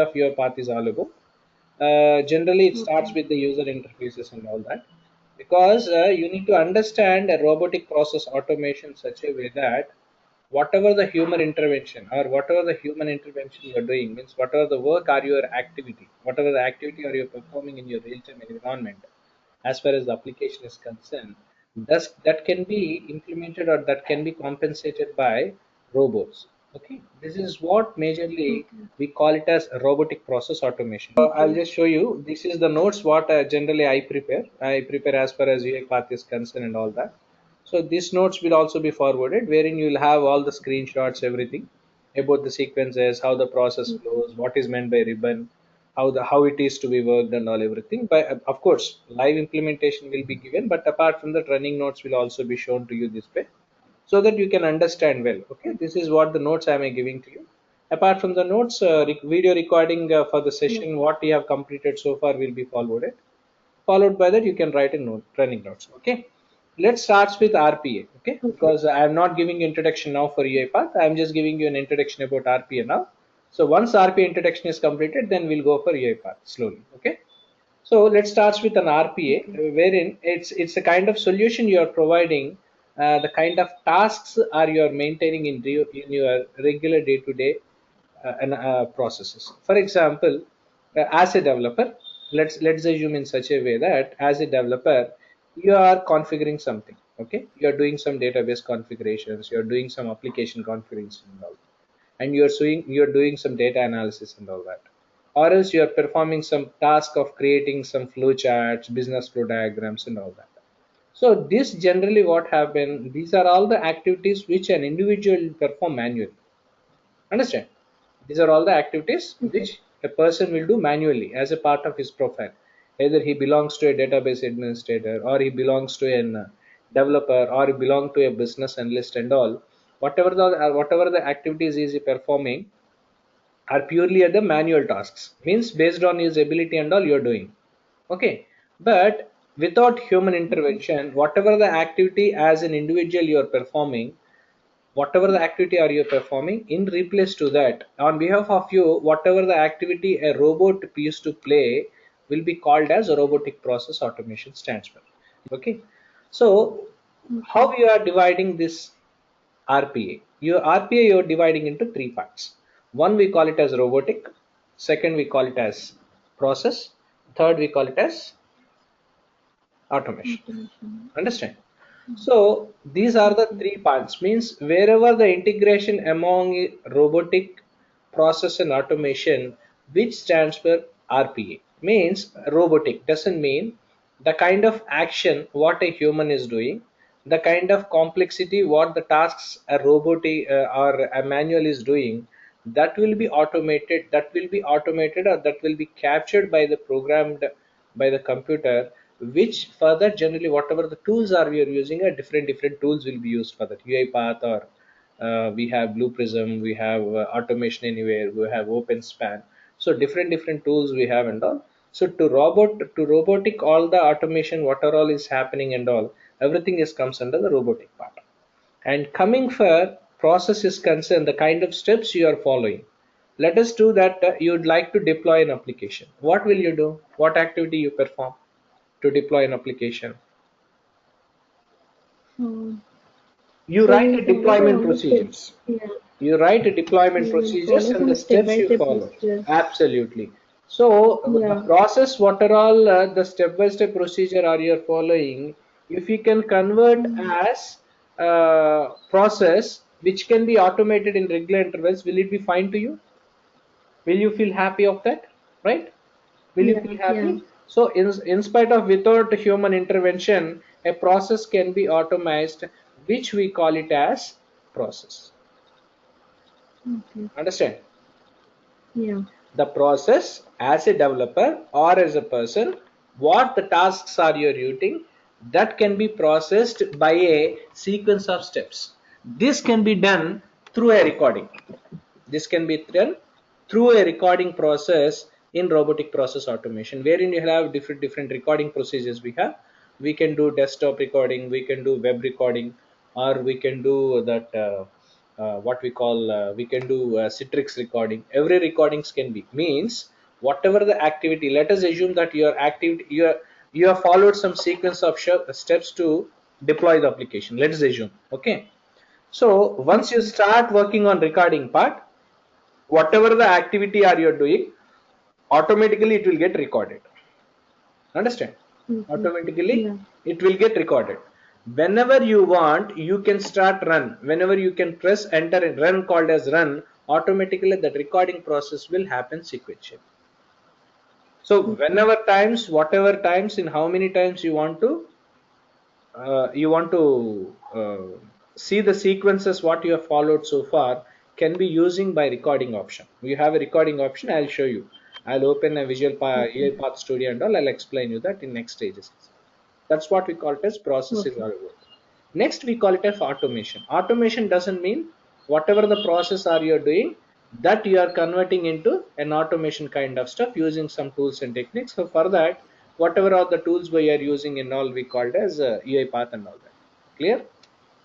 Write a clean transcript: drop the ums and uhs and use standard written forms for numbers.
of your path is all about. Generally, it starts with the user interfaces and all that, because you need to understand a robotic process automation such a way that whatever the human intervention or whatever the human intervention you are doing, means whatever the work or your activity, whatever the activity are you performing in your real-time environment, as far as the application is concerned, thus that can be implemented or that can be compensated by robots. Okay, this is what majorly we call it as robotic process automation. I'll just show you. This is the notes what generally I prepare. I prepare as far as UI path is concerned and all that. So these notes will also be forwarded, wherein you'll have all the screenshots, everything about the sequences, how the process flows, what is meant by ribbon, how it is to be worked and all everything. But of course, live implementation will be given, but apart from that, running notes will also be shown to you this way, so that you can understand well. Okay, this is what the notes I am giving to you. Apart from the notes, video recording for the session, what you have completed so far will be forwarded. Followed by that, you can write a note, running notes. Okay, let's start with RPA. Okay, because I am not giving you introduction now for UiPath. I am just giving you an introduction about RPA now. So once RPA introduction is completed, then we'll go for UiPath slowly. Okay. So let's start with an RPA, wherein it's a kind of solution you are providing, the kind of tasks are you are maintaining in your regular day-to-day processes. For example, as a developer, let's assume in such a way that as a developer, you are configuring something. Okay, you are doing some database configurations, you are doing some application configuration and all, and you're doing some data analysis and all that, or else you are performing some task of creating some flow charts, business flow diagrams and all that. So this generally what happen, these are all the activities which an individual perform manually. Understand? These are all the activities which a person will do manually as a part of his profile. Either he belongs to a database administrator, or he belongs to a developer, or he belongs to a business analyst and all. Whatever the activities he is performing are purely at the manual tasks. Means based on his ability and all you're doing. Okay. But without human intervention, whatever the activity as an individual you're performing, whatever the activity are you performing, in replace to that, on behalf of you, whatever the activity a robot used to play will be called as a robotic process automation stands for. Okay, so how you are dividing this RPA? Your RPA you're dividing into three parts. One we call it as robotic, second we call it as process, third we call it as automation. Understand? So these are the three parts, means wherever the integration among robotic process and automation, which stands for RPA, means robotic doesn't mean the kind of action what a human is doing, the kind of complexity what the tasks a robot or a manual is doing, that will be automated or that will be captured by the programmed by the computer, which further generally whatever the tools are we are using, a different tools will be used for that. UiPath, or we have Blue Prism, we have Automation Anywhere, we have OpenSpan. So different tools we have and all. So to robotic, all the automation what are all is happening and all, everything is comes under the robotic part. And coming for process is concerned, the kind of steps you are following. Let us do that. You'd like to deploy an application. What will you do? What activity you perform to deploy an application? You write a deployment procedures. You write a deployment procedures and the steps you follow. Absolutely. So the process, what are all the step-by-step procedure are you following? If you can convert as process which can be automated in regular intervals, will it be fine to you? Will you feel happy of that? Right? Will you feel happy? So in spite of without human intervention, a process can be automated, which we call it as process. Understand? The process as a developer or as a person, what the tasks are you're using, that can be processed by a sequence of steps. This can be done through a recording. This can be done through a recording process in robotic process automation, wherein you have different recording procedures. We can do desktop recording, we can do web recording, or we can do that what we call we can do Citrix recording. Every recordings can be means whatever the activity. Let us assume that your activity you have followed some sequence of steps to deploy the application. Let's assume, okay. So once you Okay. start working on recording part, whatever the activity are you're doing, automatically it will get recorded. Understand? Okay. Automatically Yeah. it will get recorded. Whenever you want, you can start run. Whenever you can press enter and run called as run, automatically that recording process will happen sequentially. So Okay. whenever times, whatever times, in how many times you want to see the sequences what you have followed so far can be using by recording option. We have a recording option. I'll show you. I'll open a Okay. UI Path Studio and all. I'll explain you that in next stages. That's what we call it as process Okay. evaluation. Next, we call it as automation. Automation doesn't mean whatever the process are you're doing, that you are converting into an automation kind of stuff using some tools and techniques. So for that, whatever are the tools we are using and all, we called as UI path and all that. Clear?